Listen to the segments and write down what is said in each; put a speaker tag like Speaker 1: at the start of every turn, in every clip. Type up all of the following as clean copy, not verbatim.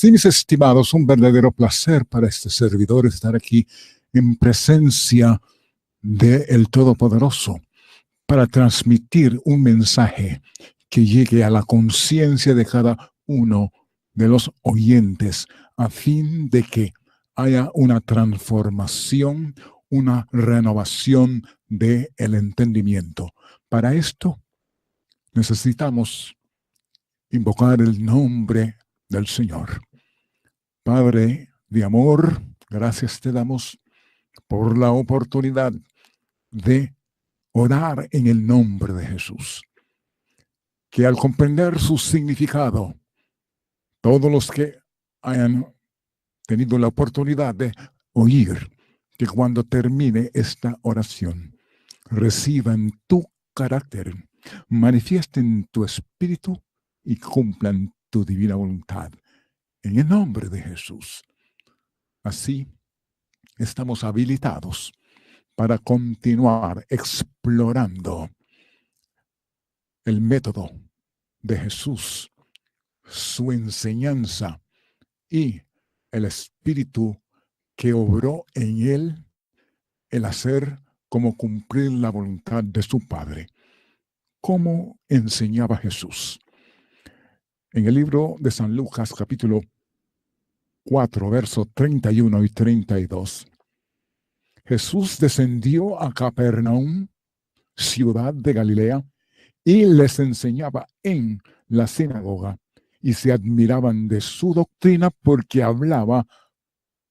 Speaker 1: Sí, mis estimados, un verdadero placer para este servidor estar aquí en presencia del Todopoderoso para transmitir un mensaje que llegue a la conciencia de cada uno de los oyentes a fin de que haya una transformación, una renovación del entendimiento. Para esto necesitamos invocar el nombre del Señor. Padre de amor, gracias te damos por la oportunidad de orar en el nombre de Jesús. Que al comprender su significado, todos los que hayan tenido la oportunidad de oír, que cuando termine esta oración, reciban tu carácter, manifiesten tu espíritu y cumplan tu divina voluntad. En el nombre de Jesús. Así estamos habilitados para continuar explorando el método de Jesús, su enseñanza y el espíritu que obró en él, el hacer como cumplir la voluntad de su Padre. ¿Cómo enseñaba Jesús? En el libro de San Lucas, capítulo 4, versos 31 y 32, Jesús descendió a Capernaum, ciudad de Galilea, y les enseñaba en la sinagoga, y se admiraban de su doctrina porque hablaba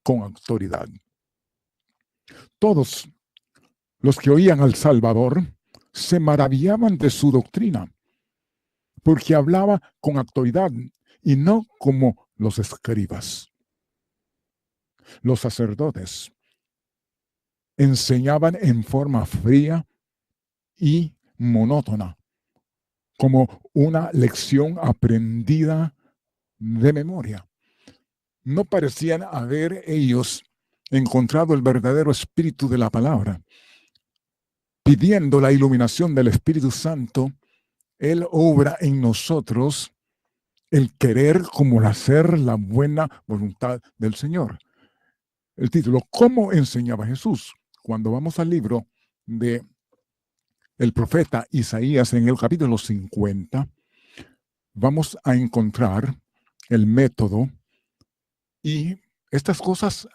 Speaker 1: con autoridad. Todos los que oían al Salvador se maravillaban de su doctrina, porque hablaba con autoridad y no como los escribas. Los sacerdotes enseñaban en forma fría y monótona, como una lección aprendida de memoria. No parecían haber ellos encontrado el verdadero espíritu de la palabra. Pidiendo la iluminación del Espíritu Santo, Él obra en nosotros el querer como el hacer la buena voluntad del Señor. El título, ¿cómo enseñaba Jesús? Cuando vamos al libro de el profeta Isaías en el capítulo 50, vamos a encontrar el método y estas cosas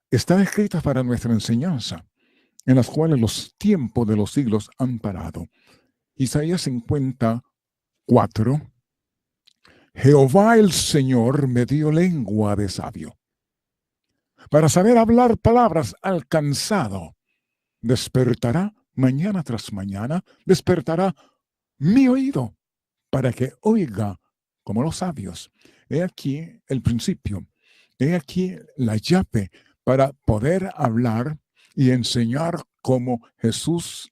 Speaker 1: están escritas para nuestra enseñanza, en las cuales los tiempos de los siglos han parado. Isaías 54, Jehová el Señor me dio lengua de sabio, para saber hablar palabras alcanzado. Despertará mañana tras mañana, despertará mi oído, para que oiga como los sabios. He aquí el principio, he aquí la llave para poder hablar y enseñar como Jesús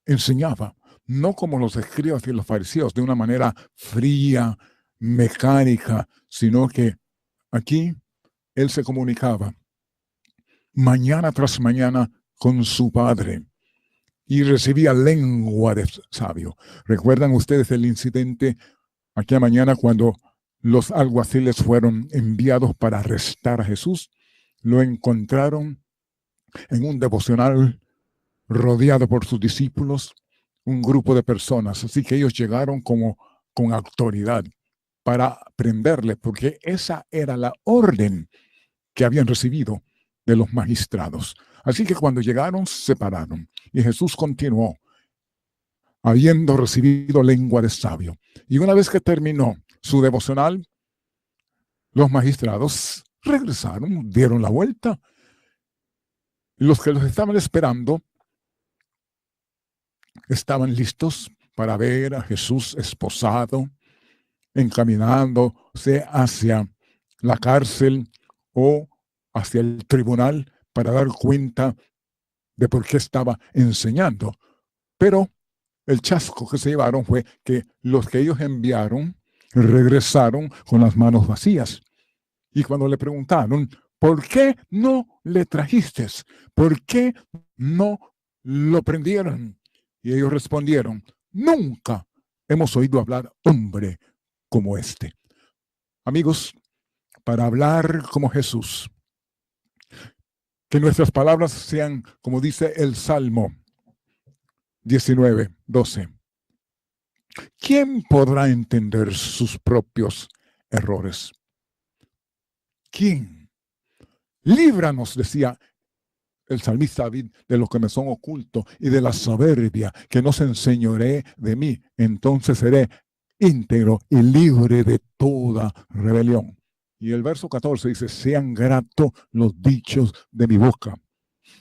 Speaker 1: enseñaba, no como los escribas y los fariseos, de una manera fría, mecánica, sino que aquí él se comunicaba mañana tras mañana con su Padre y recibía lengua de sabio. ¿Recuerdan ustedes el incidente aquella mañana cuando los alguaciles fueron enviados para arrestar a Jesús? Lo encontraron en un devocional rodeado por sus discípulos, un grupo de personas. Así que ellos llegaron como con autoridad para prenderle, porque esa era la orden que habían recibido de los magistrados. Así que cuando llegaron, se pararon. Y Jesús continuó, habiendo recibido lengua de sabio. Y una vez que terminó su devocional, los magistrados regresaron, dieron la vuelta. Los que los estaban esperando estaban listos para ver a Jesús esposado, encaminándose hacia la cárcel o hacia el tribunal para dar cuenta de por qué estaba enseñando. Pero el chasco que se llevaron fue que los que ellos enviaron regresaron con las manos vacías. Y cuando le preguntaron, ¿por qué no le trajiste? ¿Por qué no lo prendieron? Y ellos respondieron, nunca hemos oído hablar hombre como este. Amigos, para hablar como Jesús. Que nuestras palabras sean, como dice el Salmo 19:12. ¿Quién podrá entender sus propios errores? ¿Quién? Líbranos, decía el salmista David, de lo que me son ocultos y de la soberbia, que no se enseñoree de mí. Entonces seré íntegro y libre de toda rebelión. Y el verso 14 dice, sean gratos los dichos de mi boca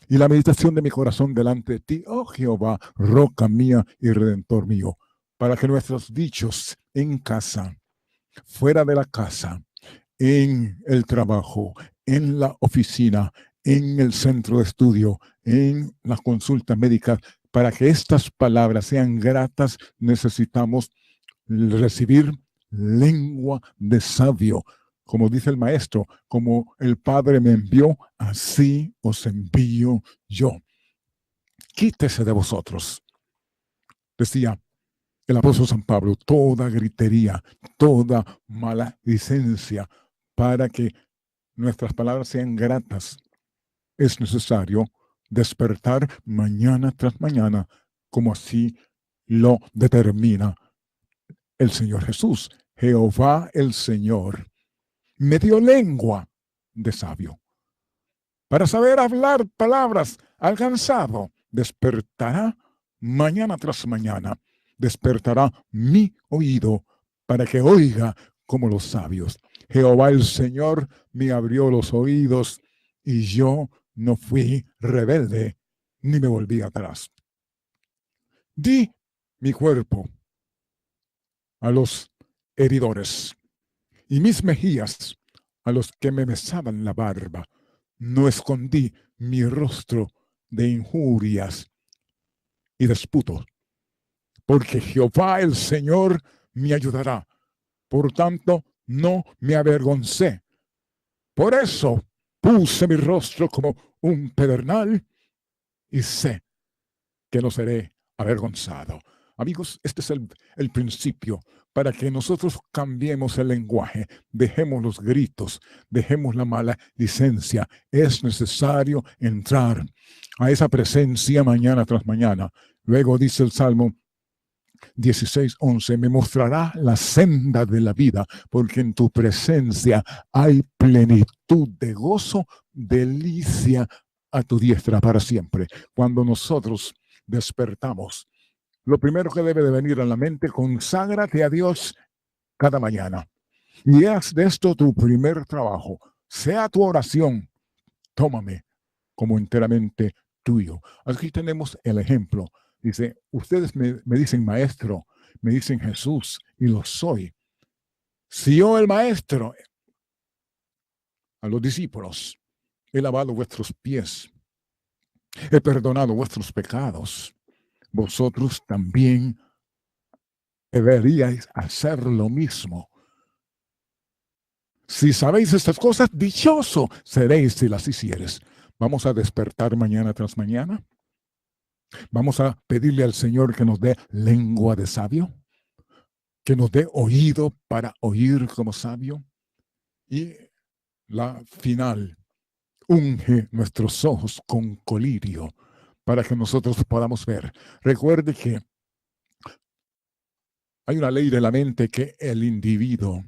Speaker 1: y la meditación de mi corazón delante de ti, oh Jehová, roca mía y redentor mío, para que nuestros dichos en casa, fuera de la casa, en el trabajo, en la oficina, en el centro de estudio, en las consultas médicas, para que estas palabras sean gratas, necesitamos recibir lengua de sabio. Como dice el maestro, como el Padre me envió, así os envío yo. Quítese de vosotros, decía el apóstol San Pablo, toda gritería, toda maledicencia, para que nuestras palabras sean gratas. Es necesario despertar mañana tras mañana, como así lo determina el Señor Jesús. Jehová el Señor me dio lengua de sabio. Para saber hablar palabras alcanzado, despertará mañana tras mañana. Despertará mi oído para que oiga como los sabios. Jehová el Señor me abrió los oídos y yo no fui rebelde ni me volví atrás. Di mi cuerpo a los heridores y mis mejillas a los que me besaban la barba. No escondí mi rostro de injurias y disputos, porque Jehová el Señor me ayudará. Por tanto, no me avergoncé. Por eso puse mi rostro como un pedernal y sé que no seré avergonzado. Amigos, este es el principio para que nosotros cambiemos el lenguaje, dejemos los gritos, dejemos la maledicencia. Es necesario entrar a esa presencia mañana tras mañana. Luego dice el Salmo 16:11, me mostrará la senda de la vida, porque en tu presencia hay plenitud de gozo, delicia a tu diestra para siempre. Cuando nosotros despertamos, lo primero que debe de venir a la mente, conságrate a Dios cada mañana. Y haz de esto tu primer trabajo. Sea tu oración, tómame como enteramente tuyo. Aquí tenemos el ejemplo. Dice, ustedes me dicen maestro, me dicen Jesús, y lo soy. Si yo, el maestro, a los discípulos, he lavado vuestros pies, he perdonado vuestros pecados, vosotros también deberíais hacer lo mismo. Si sabéis estas cosas, dichoso seréis si las hicieres. Vamos a despertar mañana tras mañana. Vamos a pedirle al Señor que nos dé lengua de sabio, que nos dé oído para oír como sabio. Y la final, unge nuestros ojos con colirio para que nosotros podamos ver. Recuerde que hay una ley de la mente que el individuo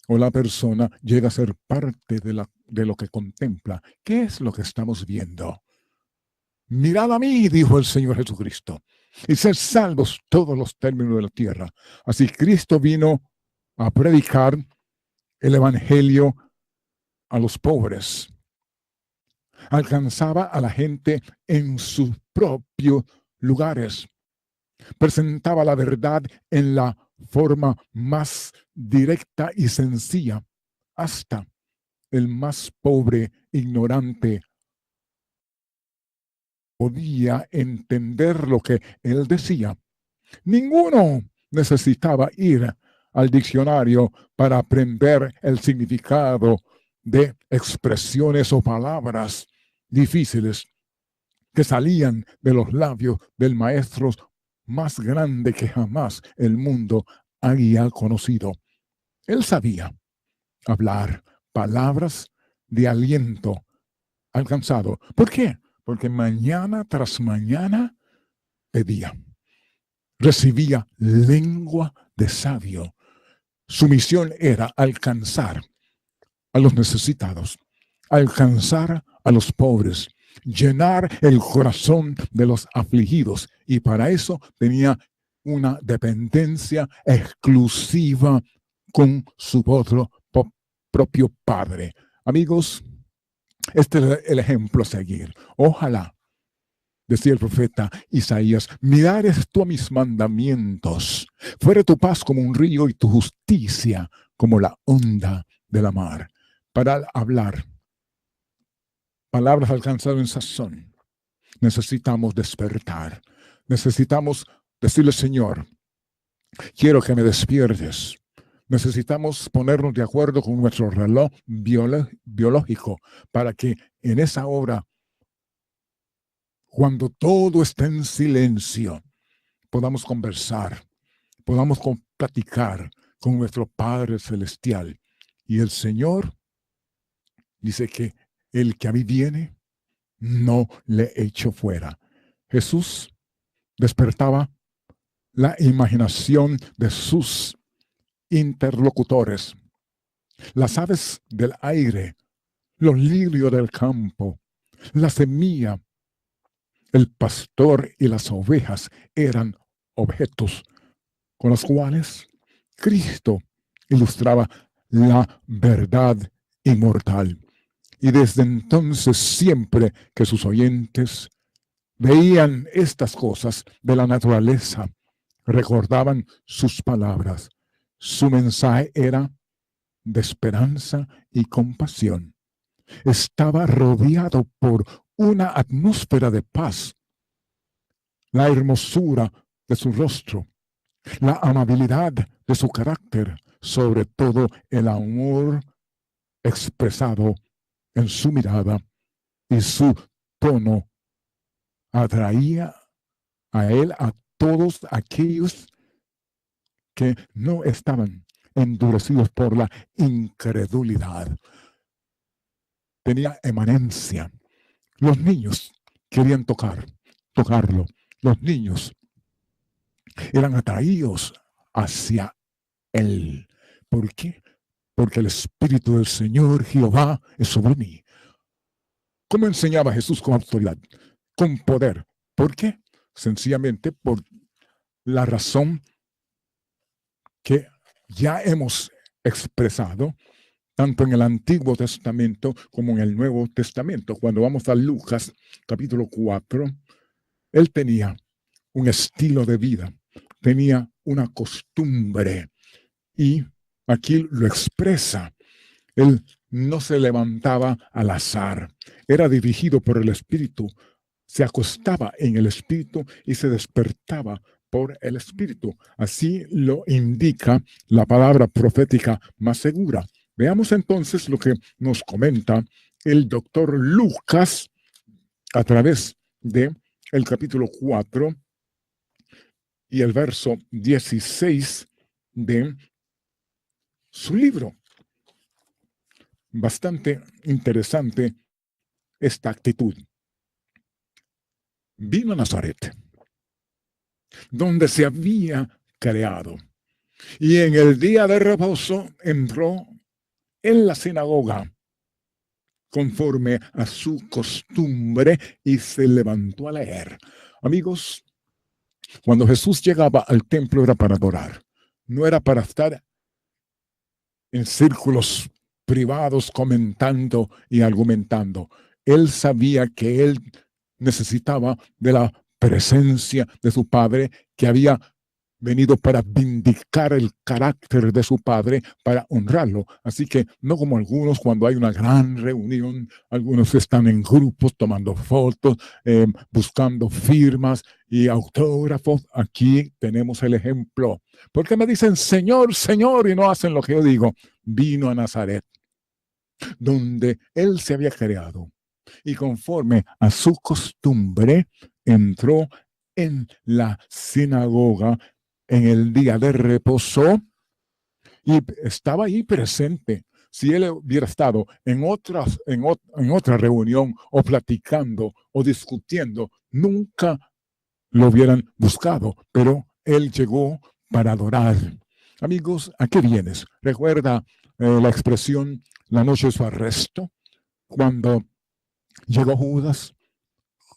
Speaker 1: o la persona llega a ser parte de lo que contempla. ¿Qué es lo que estamos viendo? Mirad a mí, dijo el Señor Jesucristo, y sed salvos todos los términos de la tierra. Así Cristo vino a predicar el evangelio a los pobres. Alcanzaba a la gente en sus propios lugares. Presentaba la verdad en la forma más directa y sencilla. Hasta el más pobre, ignorante, podía entender lo que él decía. Ninguno necesitaba ir al diccionario para aprender el significado de expresiones o palabras difíciles que salían de los labios del maestro más grande que jamás el mundo había conocido. Él sabía hablar palabras de aliento alcanzado. ¿Por qué? Porque mañana tras mañana pedía, recibía lengua de sabio. Su misión era alcanzar a los necesitados, alcanzar a los pobres, llenar el corazón de los afligidos. Y para eso tenía una dependencia exclusiva con su propio Padre. Amigos, este es el ejemplo a seguir. Ojalá, decía el profeta Isaías, mirares tú a mis mandamientos, fuere tu paz como un río y tu justicia como la onda de la mar. Para hablar palabras alcanzadas en sazón, necesitamos despertar. Necesitamos decirle, Señor, quiero que me despiertes. Necesitamos ponernos de acuerdo con nuestro reloj biológico para que en esa hora, cuando todo está en silencio, podamos conversar, podamos platicar con nuestro Padre Celestial. Y el Señor dice que el que a mí viene, no le echo fuera. Jesús despertaba la imaginación de sus interlocutores. Las aves del aire, los lirios del campo, la semilla, el pastor y las ovejas eran objetos con los cuales Cristo ilustraba la verdad inmortal. Y desde entonces, siempre que sus oyentes veían estas cosas de la naturaleza, recordaban sus palabras. Su mensaje era de esperanza y compasión. Estaba rodeado por una atmósfera de paz. La hermosura de su rostro, la amabilidad de su carácter, sobre todo el amor expresado en su mirada y su tono, atraía a él a todos aquellos que no estaban endurecidos por la incredulidad. Tenía emanencia. Los niños querían tocarlo. Los niños eran atraídos hacia él. ¿Por qué? Porque el Espíritu del Señor Jehová es sobre mí. ¿Cómo enseñaba Jesús con autoridad? Con poder. ¿Por qué? Sencillamente por la razón que ya hemos expresado tanto en el Antiguo Testamento como en el Nuevo Testamento. Cuando vamos a Lucas capítulo 4, él tenía un estilo de vida, tenía una costumbre, y aquí lo expresa. Él no se levantaba al azar, era dirigido por el Espíritu, se acostaba en el Espíritu y se despertaba por el Espíritu. Así lo indica la palabra profética más segura. Veamos entonces lo que nos comenta el doctor Lucas a través de el capítulo 4 y el verso 16 de su libro. Bastante interesante esta actitud. Vino a Nazaret, donde se había creado, y en el día de reposo entró en la sinagoga conforme a su costumbre y se levantó a leer. Amigos, cuando Jesús llegaba al templo era para adorar, no era para estar en círculos privados comentando y argumentando. Él sabía que él necesitaba de la presencia de su Padre, que había venido para vindicar el carácter de su Padre, para honrarlo. Así que no como algunos, cuando hay una gran reunión, algunos están en grupos tomando fotos, buscando firmas y autógrafos. Aquí tenemos el ejemplo. ¿Por qué me dicen Señor, Señor y no hacen lo que yo digo? Vino a Nazaret, donde él se había creado, y conforme a su costumbre entró en la sinagoga en el día de reposo y estaba ahí presente. si él hubiera estado en otra reunión o platicando o discutiendo, nunca lo hubieran buscado, pero él llegó para adorar. Amigos, ¿a qué vienes? ¿Recuerda la expresión la noche de su arresto? Cuando llegó Judas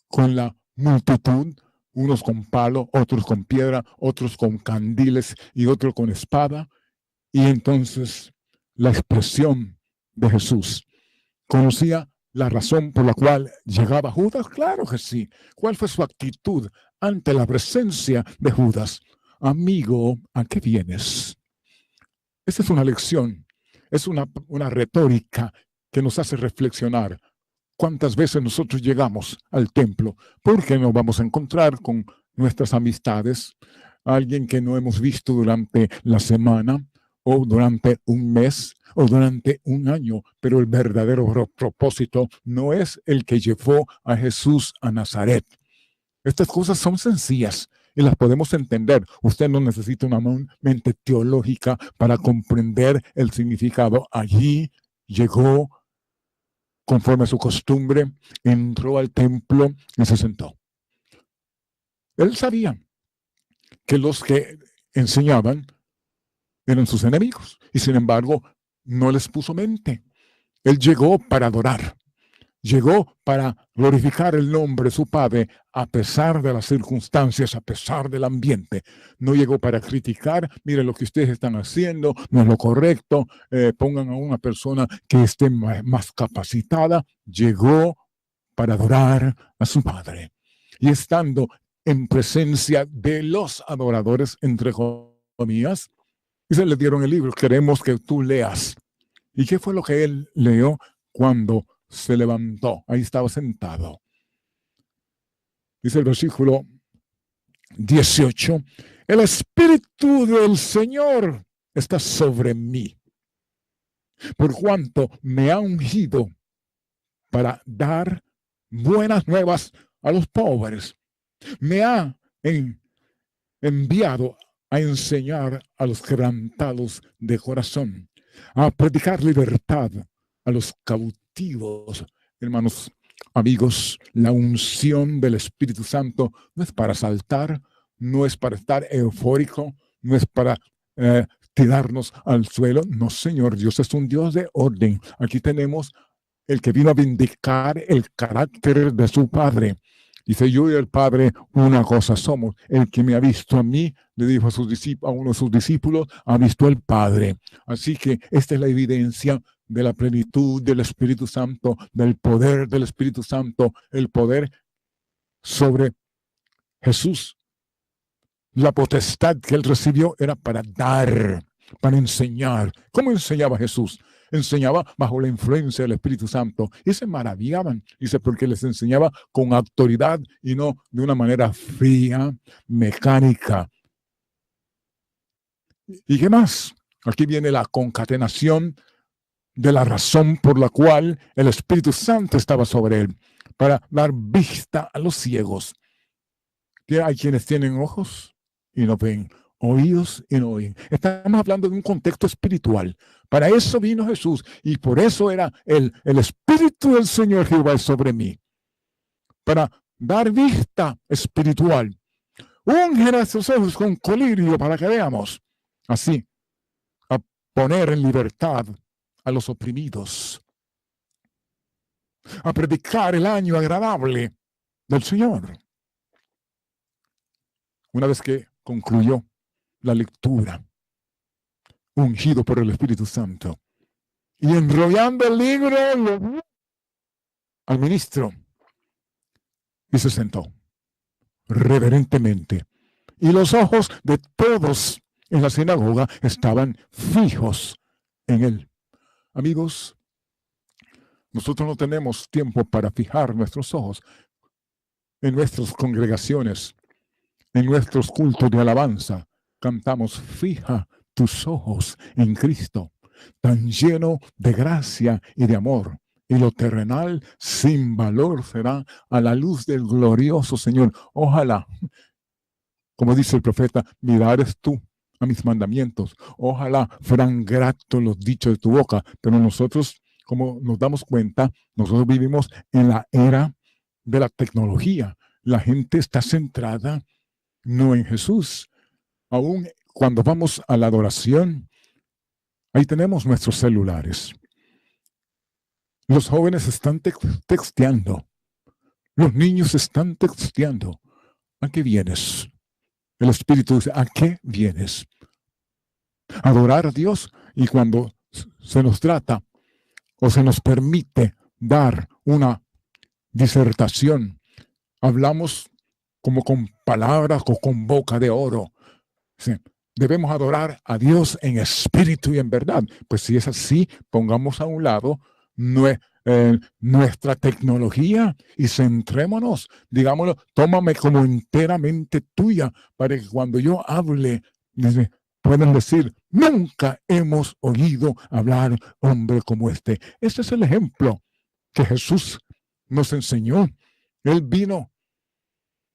Speaker 1: con la multitud, unos con palo, otros con piedra, otros con candiles y otros con espada. Y entonces la expresión de Jesús. ¿Conocía la razón por la cual llegaba Judas? Claro que sí. ¿Cuál fue su actitud ante la presencia de Judas? Amigo, ¿a qué vienes? Esta es una lección, es una retórica que nos hace reflexionar. ¿Cuántas veces nosotros llegamos al templo? Porque nos vamos a encontrar con nuestras amistades, alguien que no hemos visto durante la semana, o durante un mes, o durante un año, pero el verdadero propósito no es el que llevó a Jesús a Nazaret. Estas cosas son sencillas y las podemos entender. Usted no necesita una mente teológica para comprender el significado. Allí llegó conforme a su costumbre, entró al templo y se sentó. Él sabía que los que enseñaban eran sus enemigos y sin embargo no les puso mente. Él llegó para adorar. Llegó para glorificar el nombre de su Padre a pesar de las circunstancias, a pesar del ambiente. No llegó para criticar, miren lo que ustedes están haciendo, no es lo correcto, pongan a una persona que esté más capacitada. Llegó para adorar a su Padre. Y estando en presencia de los adoradores, entre comillas, y se le dieron el libro, queremos que tú leas. ¿Y qué fue lo que él leyó cuando se levantó? Ahí estaba sentado. Dice el versículo 18, el Espíritu del Señor está sobre mí, por cuanto me ha ungido para dar buenas nuevas a los pobres. Me ha enviado a enseñar a los quebrantados de corazón, a predicar libertad a los cautivos. Hermanos, amigos, la unción del Espíritu Santo no es para saltar, no es para estar eufórico, no es para tirarnos al suelo. No, Señor, Dios es un Dios de orden. Aquí tenemos el que vino a vindicar el carácter de su Padre. Dice, yo y el Padre una cosa somos. El que me ha visto a mí, le dijo a uno de sus discípulos, ha visto al Padre. Así que esta es la evidencia de la plenitud del Espíritu Santo, del poder del Espíritu Santo, el poder sobre Jesús. La potestad que él recibió era para dar, para enseñar. ¿Cómo enseñaba Jesús? Enseñaba bajo la influencia del Espíritu Santo y se maravillaban, dice, porque les enseñaba con autoridad y no de una manera fría, mecánica. ¿Y qué más? Aquí viene la concatenación de la razón por la cual el Espíritu Santo estaba sobre él, para dar vista a los ciegos. Hay quienes tienen ojos y no ven, oídos y no oyen. Estamos hablando de un contexto espiritual. Para eso vino Jesús y por eso era el Espíritu del Señor Jehová sobre mí. Para dar vista espiritual. Ungen nuestros ojos con colirio para que veamos. Así, a poner en libertad a los oprimidos. A predicar el año agradable del Señor. Una vez que concluyó la lectura, ungido por el Espíritu Santo, y enrollando el libro al ministro, y se sentó reverentemente. Y los ojos de todos en la sinagoga estaban fijos en él. Amigos, nosotros no tenemos tiempo para fijar nuestros ojos en nuestras congregaciones, en nuestros cultos de alabanza. Cantamos, fija tus ojos en Cristo, tan lleno de gracia y de amor. Y lo terrenal sin valor será a la luz del glorioso Señor. Ojalá, como dice el profeta, mirares tú a mis mandamientos. Ojalá fueran gratos los dichos de tu boca. Pero nosotros, como nos damos cuenta, nosotros vivimos en la era de la tecnología. La gente está centrada no en Jesús. Aún cuando vamos a la adoración, ahí tenemos nuestros celulares. Los jóvenes están texteando. Los niños están texteando. ¿A qué vienes? El Espíritu dice, ¿a qué vienes? Adorar a Dios. Y cuando se nos trata o se nos permite dar una disertación, hablamos como con palabras o con boca de oro. Sí. Debemos adorar a Dios en espíritu y en verdad. Pues si es así, pongamos a un lado nuestra tecnología y centrémonos, digámoslo, tómame como enteramente tuya para que cuando yo hable, puedan decir, nunca hemos oído hablar hombre como este. Este es el ejemplo que Jesús nos enseñó. Él vino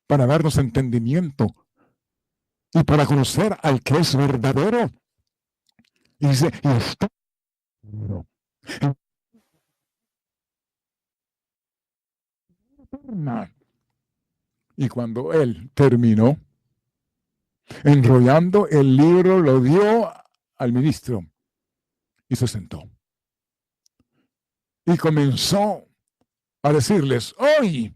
Speaker 1: para darnos entendimiento y para conocer al que es verdadero. Y dice, y está y cuando él terminó enrollando el libro, lo dio al ministro y se sentó. Y comenzó a decirles, hoy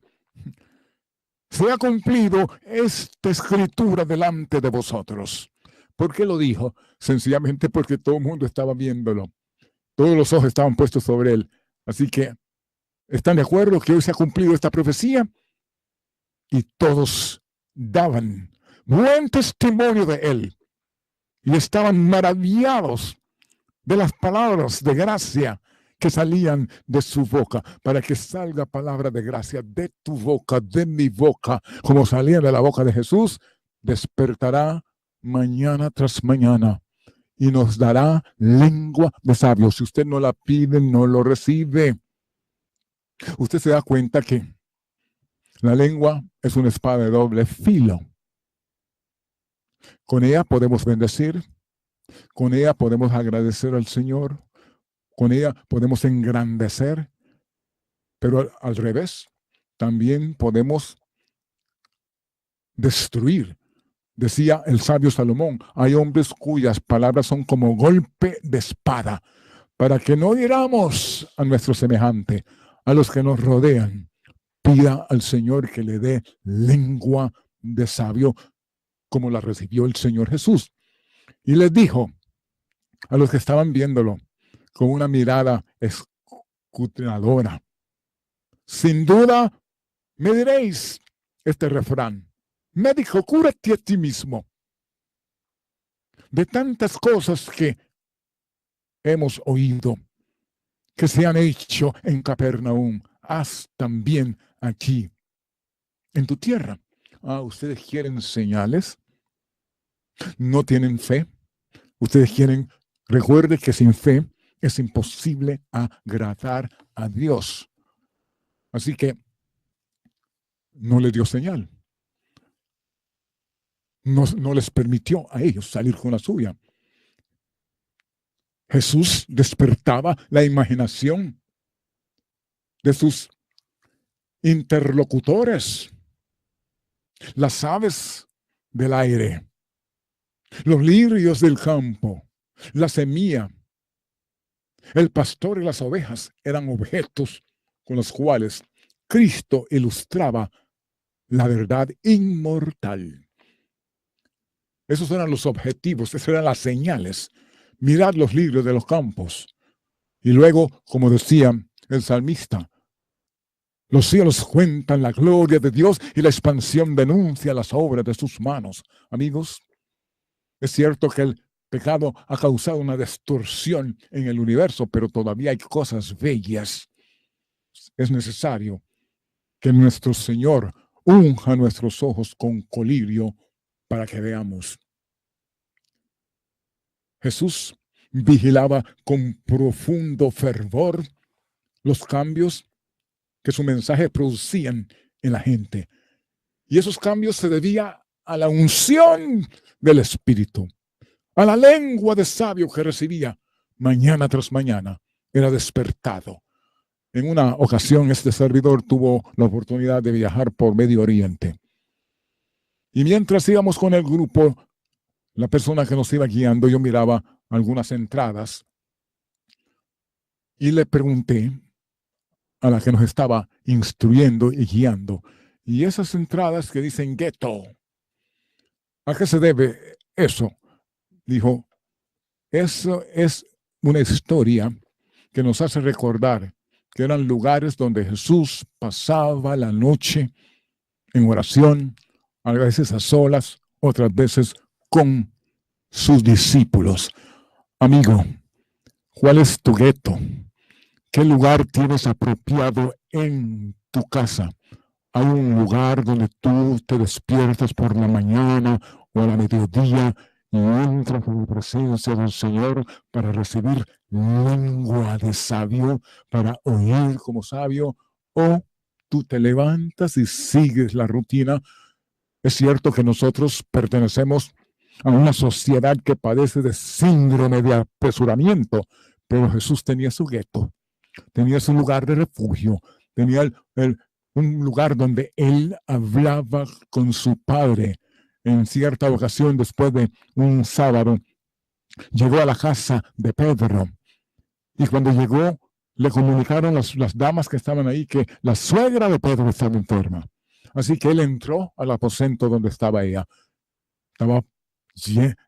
Speaker 1: se ha cumplido esta escritura delante de vosotros. ¿Por qué lo dijo? Sencillamente porque todo el mundo estaba viéndolo. Todos los ojos estaban puestos sobre él. Así que, ¿están de acuerdo que hoy se ha cumplido esta profecía? Y todos daban buen testimonio de él. Y estaban maravillados de las palabras de gracia que salían de su boca, para que salga palabra de gracia de tu boca, de mi boca, como salía de la boca de Jesús, despertará mañana tras mañana y nos dará lengua de sabios. Si usted no la pide, no lo recibe. Usted se da cuenta que la lengua es una espada de doble filo. Con ella podemos bendecir, con ella podemos agradecer al Señor, con ella podemos engrandecer, pero al revés, también podemos destruir. Decía el sabio Salomón, hay hombres cuyas palabras son como golpe de espada, para que no hiramos a nuestro semejante, a los que nos rodean. Pida al Señor que le dé lengua de sabio, como la recibió el Señor Jesús. Y les dijo a los que estaban viéndolo con una mirada escrutadora, sin duda me diréis este refrán, médico, cúrate a ti mismo. De tantas cosas que hemos oído que se han hecho en Capernaum, haz también aquí, en tu tierra. ¿Ustedes quieren señales? ¿No tienen fe? Ustedes quieren, recuerde que sin fe es imposible agradar a Dios. Así que no les dio señal. No les permitió a ellos salir con la suya. Jesús despertaba la imaginación de sus interlocutores, las aves del aire, los lirios del campo, la semilla, el pastor y las ovejas eran objetos con los cuales Cristo ilustraba la verdad inmortal. Esos eran los objetivos, esas eran las señales. Mirad los lirios de los campos. Y luego, como decía el salmista, los cielos cuentan la gloria de Dios y la expansión denuncia las obras de sus manos. Amigos, es cierto que el pecado ha causado una distorsión en el universo, pero todavía hay cosas bellas. Es necesario que nuestro Señor unja nuestros ojos con colirio para que veamos. Jesús vigilaba con profundo fervor los cambios que su mensaje producían en la gente. Y esos cambios se debían a la unción del Espíritu. a la lengua de sabio que recibía mañana tras mañana, era despertado. En una ocasión, este servidor tuvo la oportunidad de viajar por Medio Oriente. Y mientras íbamos con el grupo, la persona que nos iba guiando, yo miraba algunas entradas y le pregunté a la que nos estaba instruyendo y guiando, y esas entradas que dicen ghetto, ¿a qué se debe eso? Dijo, eso es una historia que nos hace recordar que eran lugares donde Jesús pasaba la noche en oración, a veces a solas, otras veces con sus discípulos. Amigo, ¿cuál es tu gueto? ¿Qué lugar tienes apropiado en tu casa? ¿Hay un lugar donde tú te despiertas por la mañana o a la mediodía y entras en la presencia del Señor para recibir lengua de sabio, para oír como sabio? ¿O tú te levantas y sigues la rutina? Es cierto que nosotros pertenecemos a una sociedad que padece de síndrome de apresuramiento, pero Jesús tenía su gueto, tenía su lugar de refugio, tenía un lugar donde él hablaba con su padre. En cierta ocasión, después de un sábado, llegó a la casa de Pedro y cuando llegó, le comunicaron las damas que estaban ahí que la suegra de Pedro estaba enferma. Así que él entró al aposento donde estaba ella.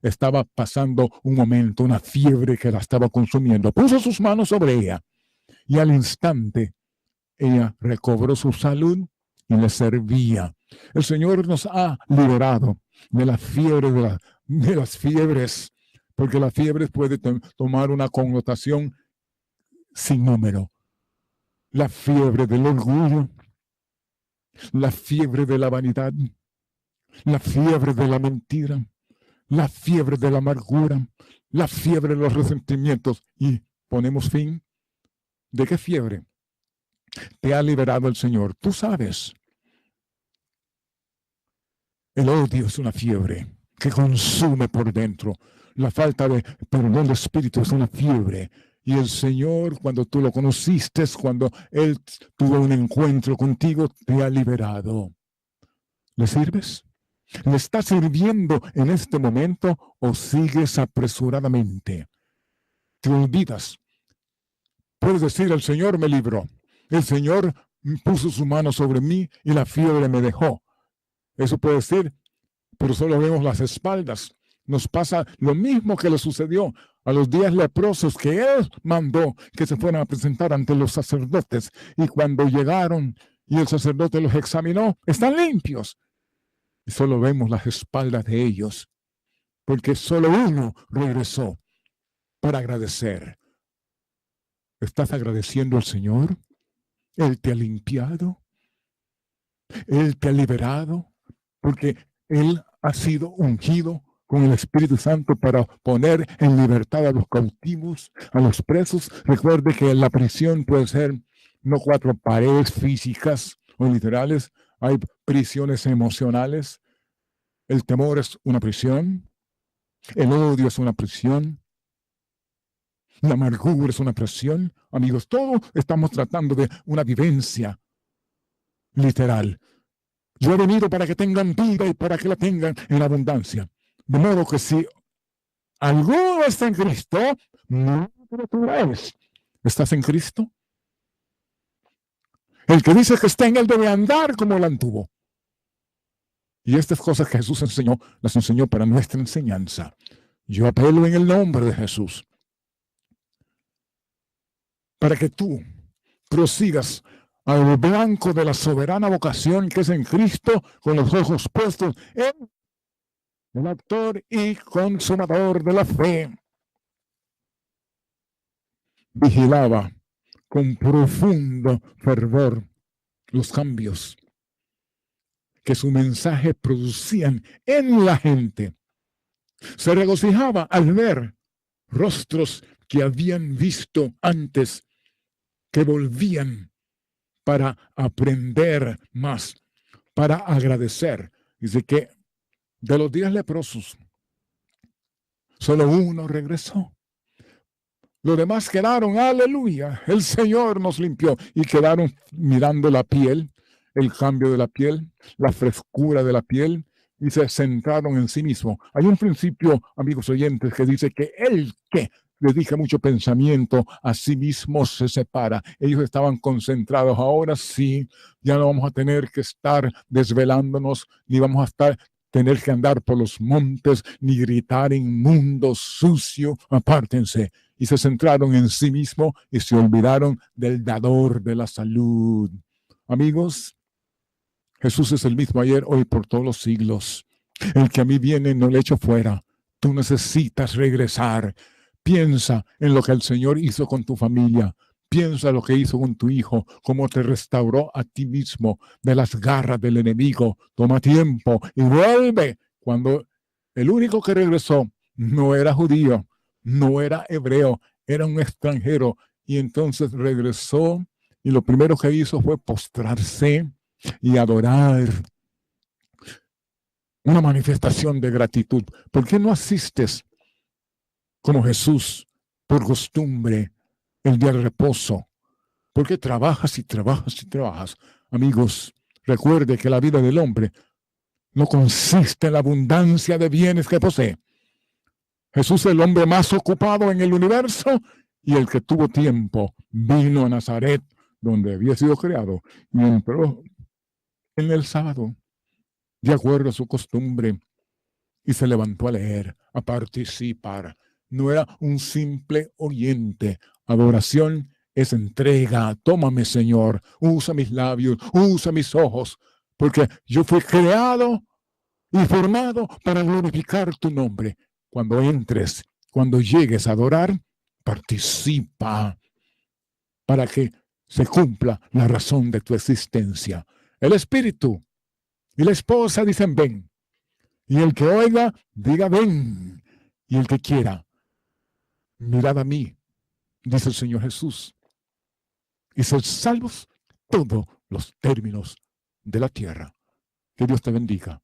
Speaker 1: Estaba pasando un momento, una fiebre que la estaba consumiendo. Puso sus manos sobre ella y al instante ella recobró su salud y le servía. El Señor nos ha liberado de la fiebre, de las fiebres, porque la fiebre puede tomar una connotación sin número. La fiebre del orgullo, la fiebre de la vanidad, la fiebre de la mentira, la fiebre de la amargura, la fiebre de los resentimientos. Y ponemos fin. ¿De qué fiebre te ha liberado el Señor? Tú sabes. El odio es una fiebre que consume por dentro. La falta de perdón de espíritu es una fiebre. Y el Señor, cuando tú lo conociste, cuando Él tuvo un encuentro contigo, te ha liberado. ¿Le sirves? ¿Le estás sirviendo en este momento o sigues apresuradamente? ¿Te olvidas? Puedes decir, el Señor me libró. El Señor puso su mano sobre mí y la fiebre me dejó. Eso puede decir, pero solo vemos las espaldas. Nos pasa lo mismo que le sucedió a los 10 leprosos que Él mandó que se fueran a presentar ante los sacerdotes. Y cuando llegaron y el sacerdote los examinó, están limpios. Y solo vemos las espaldas de ellos, porque solo uno regresó para agradecer. ¿Estás agradeciendo al Señor? Él te ha limpiado, Él te ha liberado, porque Él ha sido ungido con el Espíritu Santo para poner en libertad a los cautivos, a los presos. Recuerde que la prisión puede ser no 4 paredes físicas o literales, hay prisiones emocionales. El temor es una prisión, el odio es una prisión, la amargura es una prisión. Amigos, todos estamos tratando de una vivencia literal. Yo he venido para que tengan vida y para que la tengan en abundancia. De modo que si alguno está en Cristo, no tú eres. ¿Estás en Cristo? El que dice que está en él debe andar como él anduvo. Y estas cosas que Jesús enseñó, las enseñó para nuestra enseñanza. Yo apelo en el nombre de Jesús para que tú prosigas al blanco de la soberana vocación que es en Cristo, con los ojos puestos en el autor y consumador de la fe. Vigilaba con profundo fervor los cambios que su mensaje producían en la gente. Se regocijaba al ver rostros que habían visto antes, que volvían para aprender más, para agradecer. Dice que de los 10 leprosos, Solo uno regresó. Los demás quedaron, aleluya, el Señor nos limpió, y quedaron mirando la piel, el cambio de la piel, la frescura de la piel, y se centraron en sí mismo. Hay un principio, amigos oyentes, que dice que el que dedica mucho pensamiento a sí mismo se separa. Ellos estaban concentrados. Ahora sí, ya no vamos a tener que estar desvelándonos, ni vamos a tener que andar por los montes, ni gritar inmundo, sucio, apártense. Y se centraron en sí mismo y se olvidaron del dador de la salud. Amigos, Jesús es el mismo ayer, hoy, por todos los siglos. El que a mí viene no le echo fuera. Tú necesitas regresar. Piensa en lo que el Señor hizo con tu familia. Piensa lo que hizo con tu hijo, cómo te restauró a ti mismo de las garras del enemigo. Toma tiempo y vuelve. Cuando el único que regresó no era judío, no era hebreo, era un extranjero. Y entonces regresó y lo primero que hizo fue postrarse y adorar. Una manifestación de gratitud. ¿Por qué no asistes como Jesús por costumbre el día de reposo? ¿Por qué trabajas y trabajas y trabajas? Amigos, recuerde que la vida del hombre no consiste en la abundancia de bienes que posee. Jesús es el hombre más ocupado en el universo y el que tuvo tiempo. Vino a Nazaret, donde había sido creado, y entró en el sábado, de acuerdo a su costumbre, y se levantó a leer, a participar. No era un simple oyente. Adoración es entrega. Tómame, Señor, usa mis labios, usa mis ojos, porque yo fui creado y formado para glorificar tu nombre. Cuando entres, cuando llegues a adorar, participa para que se cumpla la razón de tu existencia. El Espíritu y la esposa dicen ven. Y el que oiga, diga ven. Y el que quiera, mirad a mí, dice el Señor Jesús, y ser salvos todos los términos de la tierra. Que Dios te bendiga.